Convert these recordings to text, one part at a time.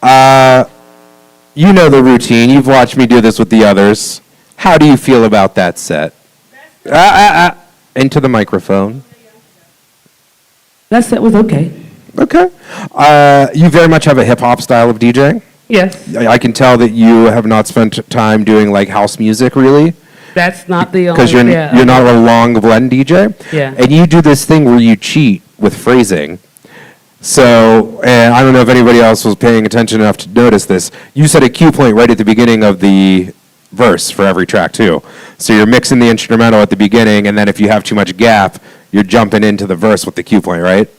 You know the routine. You've watched me do this with the others. How do you feel about that set? Into the microphone. That set was okay. Okay. You very much have a hip-hop style of DJing. Yes. I can tell that you have not spent time doing like house music, really. That's not the only... Because you're not a long blend DJ. Yeah. And you do this thing where you cheat with phrasing. So, and I don't know if anybody else was paying attention enough to notice this. You set a cue point right at the beginning of the verse for every track, too. So you're mixing the instrumental at the beginning, and then if you have too much gap, you're jumping into the verse with the cue point, right?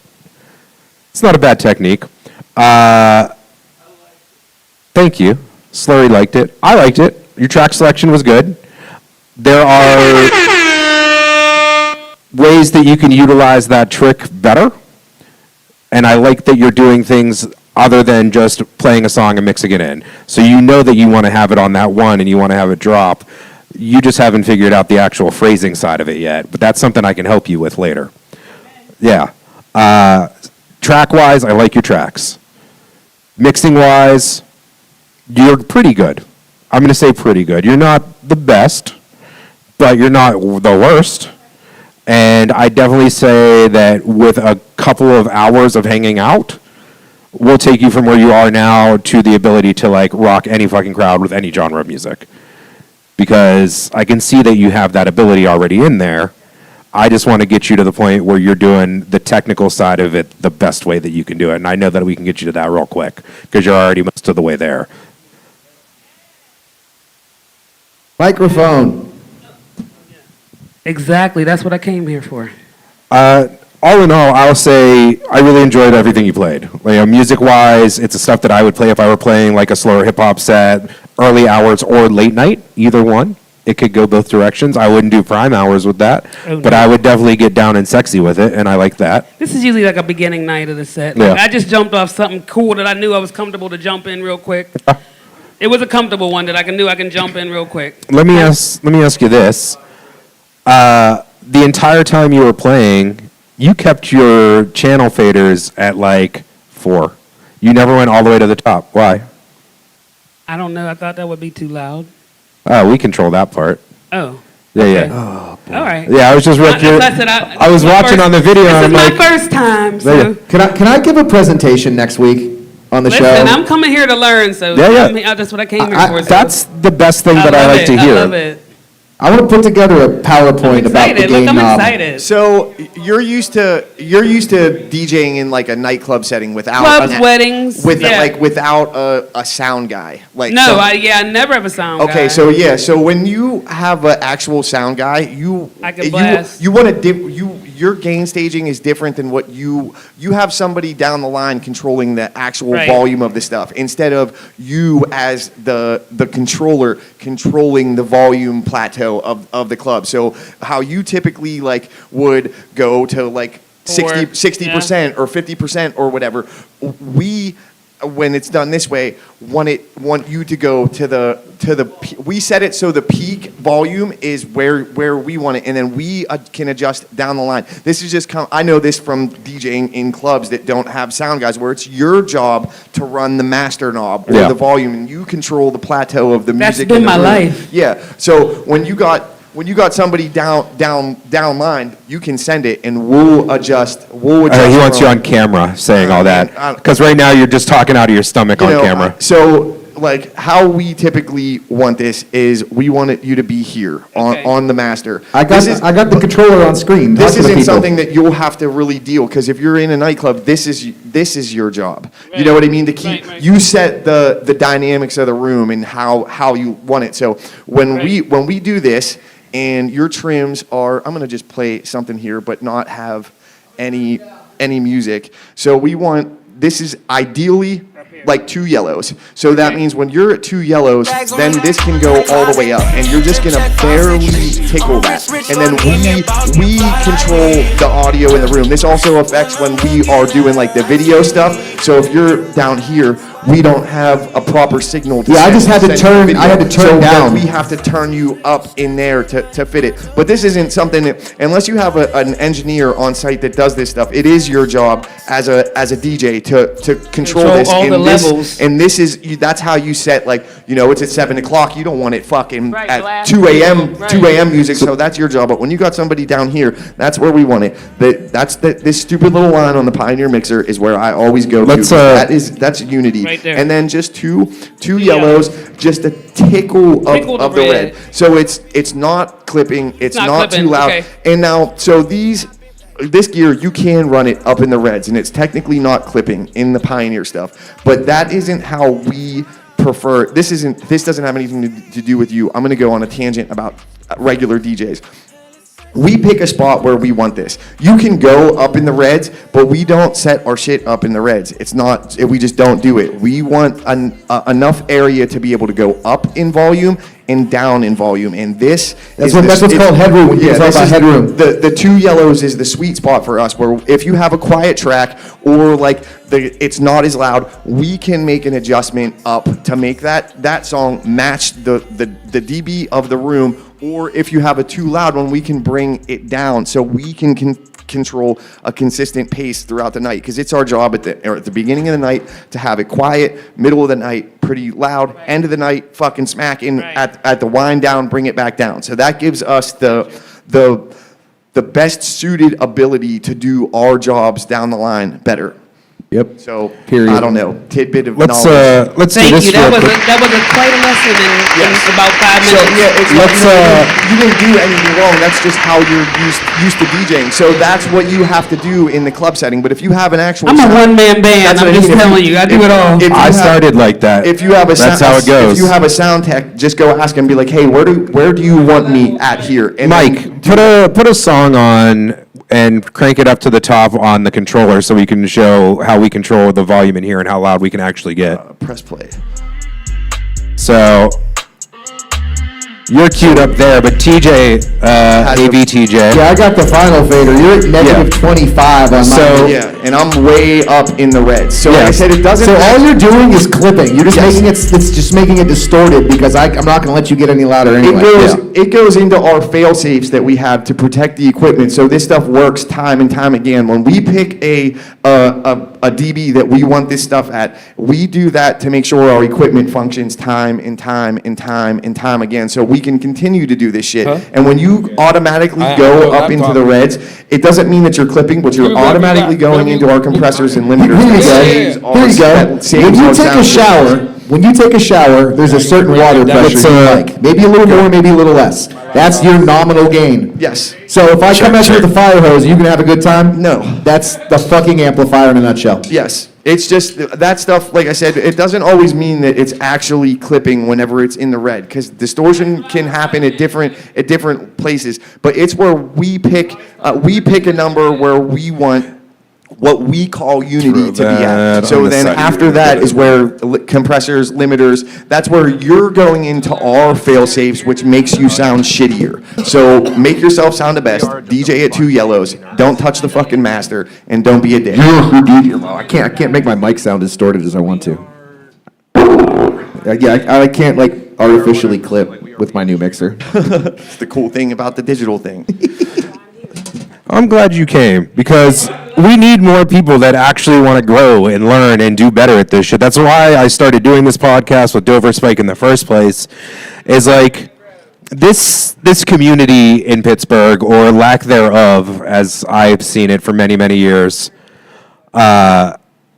It's not a bad technique. Thank you. Slurry liked it. I liked it. Your track selection was good. There are ways that you can utilize that trick better. And I like that you're doing things other than just playing a song and mixing it in. So you know that you want to have it on that one and you want to have it drop. You just haven't figured out the actual phrasing side of it yet. But that's something I can help you with later. Yeah. Track-wise, I like your tracks. Mixing-wise, you're pretty good. I'm going to say pretty good. You're not the best, but you're not the worst. And I definitely say that with a couple of hours of hanging out, we'll take you from where you are now to the ability to like rock any fucking crowd with any genre of music. Because I can see that you have that ability already in there. I just want to get you to the point where you're doing the technical side of it the best way that you can do it. And I know that we can get you to that real quick because you're already most of the way there. Microphone. Exactly. That's what I came here for. All in all, I'll say I really enjoyed everything you played. Like, music-wise, it's the stuff that I would play if I were playing like a slower hip-hop set, early hours or late night, either one. It could go both directions. I wouldn't do prime hours with that, but I would definitely get down and sexy with it, and I like that. This is usually like a beginning night of the set. Yeah. Like, I just jumped off something cool that I knew I was comfortable to jump in real quick. It was a comfortable one that I knew I can jump in real quick. Let me ask you this. The entire time you were playing, you kept your channel faders at like 4. You never went all the way to the top. Why? I don't know. I thought that would be too loud. Oh, we control that part. Oh. Yeah, okay. yeah. All right. Yeah, I was just I was watching on the video. This and is I'm my first time. So. Can I give a presentation next week on the show? Listen, I'm coming here to learn, so yeah. that's what I came here for. So. That's the best thing that I like to hear. I love it. I want to put together a PowerPoint about the game I'm knob. excited. So you're used to DJing in like a nightclub setting without clubs, weddings, without a sound guy. Like no, I never have a sound guy. Okay, so when you have an actual sound guy, I can blast. You want to your gain staging is different than what you have somebody down the line controlling the actual volume of the stuff instead of you as the controller controlling the volume plateau of the club. So how you typically like would go to like 60% or 50% or whatever, we when it's done this way want you to go to we set it so the peak volume is where we want it, and then we can adjust down the line. This is just I know this from DJing in clubs that don't have sound guys, where it's your job to run the master knob or the volume, and you control the plateau of the music. That's been my life. Yeah. So when you got somebody down line, you can send it, and we'll adjust. He wants you on camera saying all that, because right now you're just talking out of your stomach on camera. So, like, how we typically want this is we want you to be here on the master. I got the controller on screen. This isn't something that you'll have to really deal, because if you're in a nightclub, this is your job. Right. You know what I mean? To keep you set the dynamics of the room and how you want it. So when we do this. And your trims are, I'm going to just play something here, but not have any music. So this is ideally like 2 yellows. So that means when you're at 2 yellows, then this can go all the way up, and you're just gonna barely tickle that. And then we control the audio in the room. This also affects when we are doing like the video stuff. So if you're down here, we don't have a proper signal. I had to turn down. We have to turn you up in there to fit it. But this isn't something that, unless you have an engineer on site that does this stuff, it is your job as a DJ to control this all in the this levels. That's how you set, like, it's at 7 o'clock. You don't want it fucking Right, at blast 2 a.m. music, right. 2 a.m. music. So that's your job. But when you got somebody down here, that's where we want it. This stupid little line on the Pioneer mixer is where I always go Let's, to. That's unity. Right there. And then just two yellows, just a tickle Tickle of the the red. red. So it's not clipping. It's not not clipping, too loud. okay. And now, so this gear, you can run it up in the reds, and it's technically not clipping in the Pioneer stuff. But that isn't how we prefer. This doesn't have anything to do with you. I'm going to go on a tangent about regular DJs. We pick a spot where we want this. You can go up in the reds, but we don't set our shit up in the reds. We just don't do it. We want enough area to be able to go up in volume and down in volume. And that's what's called headroom. When you talk about headroom. The two yellows is the sweet spot for us, where if you have a quiet track or like it's not as loud, we can make an adjustment up to make that song match the dB of the room. Or if you have a too loud one, we can bring it down so we can control a consistent pace throughout the night. Because it's our job at the beginning of the night to have it quiet, middle of the night pretty loud, end of the night fucking smacking at the wind down, bring it back down. So that gives us the best suited ability to do our jobs down the line better. Yep. So, Period. I don't know, tidbit of Let's knowledge. let's do Thank this you. That real was quick. that was quite a lesson in about 5 So minutes. yeah, it's Let's, you didn't do anything wrong. That's just how you're used to DJing. So that's what you have to do in the club setting. But if you have an actual, I'm a one-man band. That's I'm what I just mean. telling you. I do it all. If you I have- started like that. If you have a That's how it goes. If you have a sound tech, just go ask him. Be like, hey, where do you want me at here? And Mike, put a song on and crank it up to the top on the controller so we can show how we control the volume in here and how loud we can actually get. press play. So you're queued up there, but TJ, AVTJ. Yeah, I got the final fader. You're at negative 25 on So- mine. Yeah, and I'm way up in the red. So like I Yes. said, it doesn't. So all you're doing is clipping. You're just Yes. making it's just making it distorted because I'm not going to let you get any louder anyway. It goes into our fail safes that we have to protect the equipment. So this stuff works time and time again. When we pick a DB that we want this stuff at, we do that to make sure our equipment functions time and time and time and time again. So we can continue to do this shit. And when you automatically go up into the reds, it doesn't mean that you're clipping, but you're automatically going into our compressors and limiters. Here you That saves go. our- Here you go. that saves When you our take sound a shower, there's a certain water pressure you like. Maybe a little more, maybe a little less. That's your nominal gain. Yes. So if I come at you with a fire hose, you can have a good time? No. That's the fucking amplifier in a nutshell. Yes, it's just that stuff, like I said, it doesn't always mean that it's actually clipping whenever it's in the red, because distortion can happen at different places, but it's where we pick a number where we want what we call unity to be that at. So on the then side. after that is where compressors, limiters, that's where you're going into our fail safes, which makes you sound shittier. So make yourself sound the best, DJ at 2 yellows, don't touch the fucking master, and don't be a dick. I can't make my mic sound distorted as I want to. I can't like artificially clip with my new mixer. It's the cool thing about the digital thing. I'm glad you came because we need more people that actually want to grow and learn and do better at this shit. That's why I started doing this podcast with Dover Spike in the first place. Is like this community in Pittsburgh, or lack thereof, as I've seen it for many, many years.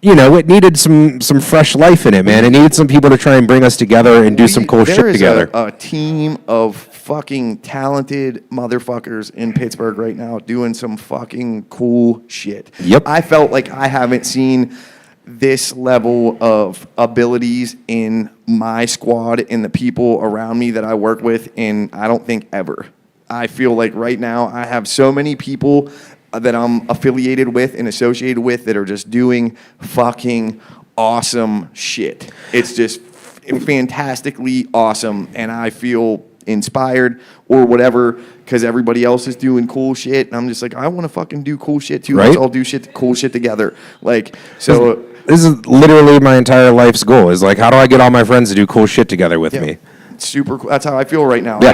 It needed some fresh life in it, man. It needed some people to try and bring us together and do some cool shit together. There is a team of fucking talented motherfuckers in Pittsburgh right now doing some fucking cool shit. Yep. I felt like I haven't seen this level of abilities in my squad and the people around me that I work with in, I don't think, ever. I feel like right now I have so many people that I'm affiliated with and associated with that are just doing fucking awesome shit. It's just fantastically awesome, and I feel inspired or whatever because everybody else is doing cool shit, and I'm just like, I want to fucking do cool shit too. Right? Let's all do cool shit together. Like, so This is literally my entire life's goal. Is like, how do I get all my friends to do cool shit together with me? super cool. That's how I feel right now. Yeah.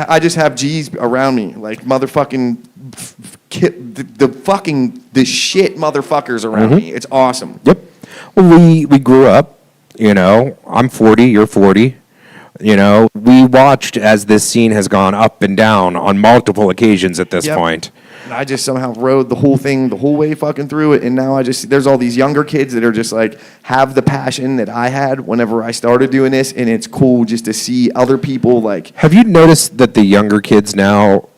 I just have G's around me, like motherfucking the shit motherfuckers around me. It's awesome. Yep. Well, we grew up You know, I'm 40, you're 40. You know, we watched as this scene has gone up and down on multiple occasions at this Yep. point. And I just somehow rode the whole thing the whole way fucking through it, and now there's all these younger kids that are just like have the passion that I had whenever I started doing this, and it's cool just to see other people like, Have you noticed that the younger kids now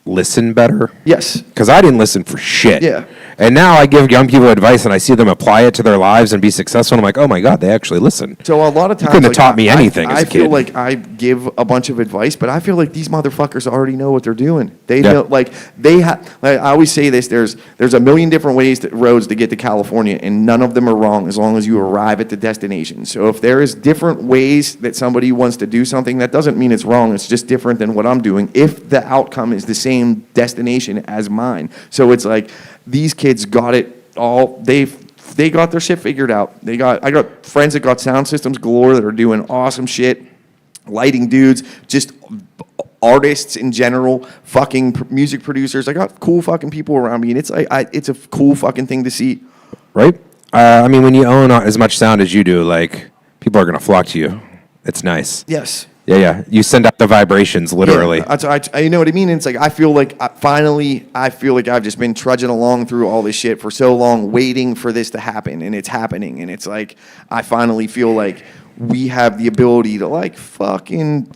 listen better? yes, Because I didn't listen for shit. Yeah. And now I give young people advice and I see them apply it to their lives and be successful. And I'm like, oh my God, they actually listen. so a lot of times couldn't have like, taught me anything as I a feel kid. like I give a bunch of advice, but I feel like these motherfuckers already know what they're doing. They Yeah. know, like like I always say this. There's a million different roads to get to California, and none of them are wrong as long as you arrive at the destination. So if there is different ways that somebody wants to do something, that doesn't mean it's wrong. It's just different than what I'm doing. If the outcome is the same destination as mine, so it's like these kids got it all. They got their shit figured out. I got friends that got sound systems galore that are doing awesome shit, lighting dudes, just artists in general, fucking music producers. I got cool fucking people around me, and it's like it's a cool fucking thing to see. Right? I mean, when you own as much sound as you do, like, people are going to flock to you. It's nice. Yes. Yeah. You send out the vibrations, literally. Yeah, you know what I mean? It's like I feel like I feel like I've just been trudging along through all this shit for so long, waiting for this to happen, and it's happening. And it's like I finally feel like we have the ability to like fucking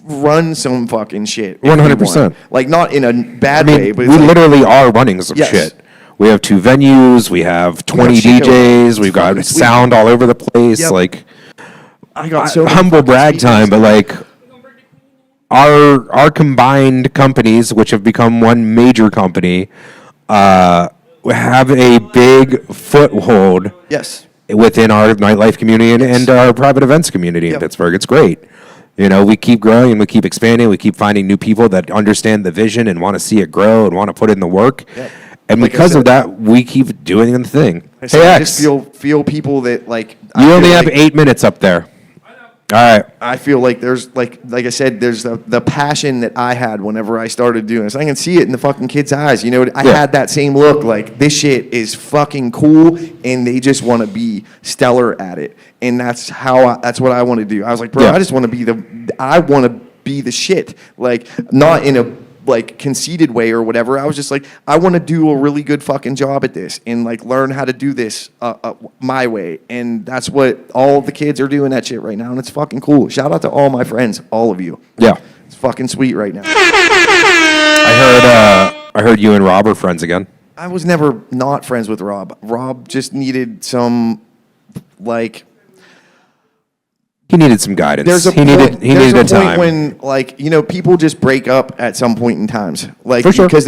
run some fucking shit. if we 100%. want. Like not in a bad I mean, way, but we it's like, literally are running some Yes. shit. We have 2 venues. We have 20 shit going on. DJs. We've It's got fucking sweet. sound all over the place. Yep. Like, I got so many humble fucking brag time, but speakers. like our combined companies, which have become one major company, have a big foothold Yes. within our nightlife community and our private events community in Yep. Pittsburgh. It's great. You know, we keep growing and we keep expanding. We keep finding new people that understand the vision and want to see it grow and want to put in the work. Yep. And Like I because of said- that, we keep doing the thing. I Hey, I X, just feel people that like you I only feel have like- 8 minutes up there. All right. I feel like there's like I said, there's the passion that I had whenever I started doing this. I can see it in the fucking kids' eyes. You know, I Yeah. had that same look. Like this shit is fucking cool, and they just want to be stellar at it. And that's that's what I want to do. I was like, bro, Yeah. I just want to be the shit. Like not in a like conceited way or whatever. I was just like, I want to do a really good fucking job at this and like learn how to do this my way. And that's what all the kids are doing that shit right now. And it's fucking cool. Shout out to all my friends, all of you. Yeah. It's fucking sweet right now. I heard you and Rob are friends again. I was never not friends with Rob. Rob just needed some like He needed some guidance. there's a he point, needed there's a a time. point when like you know people just break up at some point in times like For sure. because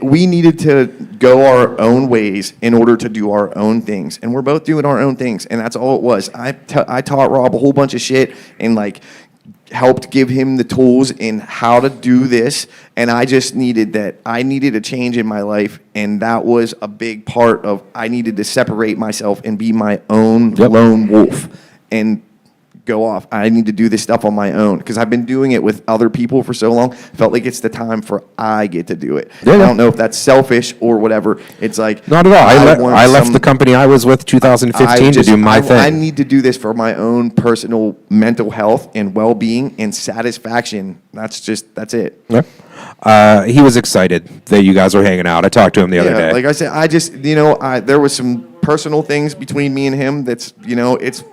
we needed to go our own ways in order to do our own things, and we're both doing our own things, and that's all it was. I taught Rob a whole bunch of shit and like helped give him the tools in how to do this, and I just needed a change in my life, and that was a big part of I needed to separate myself and be my own Yep. lone wolf and go off. I need to do this stuff on my own because I've been doing it with other people for so long. Felt like it's the time for I get to do it. Yeah, I yeah. don't know if that's selfish or whatever. It's like Not at all. want I left some- the company I was with 2015 to do my thing. I need to do this for my own personal mental health and well-being and satisfaction. That's it. Yeah. He was excited that you guys were hanging out. I talked to him the other day. Like I said, I just, there was some personal things between me and him that's, it's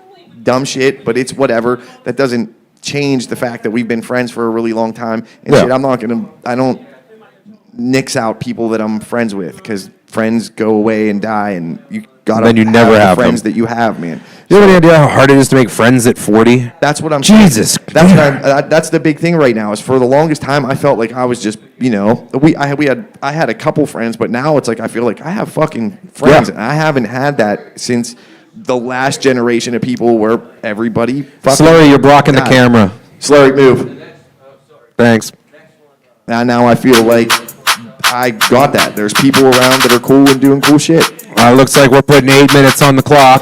dumb shit, but it's whatever. That doesn't change the fact that we've been friends for a really long time. And Yeah. shit, I don't nix out people that I'm friends with because friends go away and die, and you gotta Then you never the have friends them. that you have, man. You have any idea how hard it is to make friends at 40? That's what I'm Jesus. saying. That's the big thing right now. Is for the longest time I felt like I was just I had a couple friends, but now it's like I feel like I have fucking friends, Yeah. and I haven't had that since the last generation of people where everybody fucking Slurry, you're blocking the died. camera. Slurry, move. Thanks. Now I feel like I got that. There's people around that are cool and doing cool shit. Looks like we're putting 8 minutes on the clock.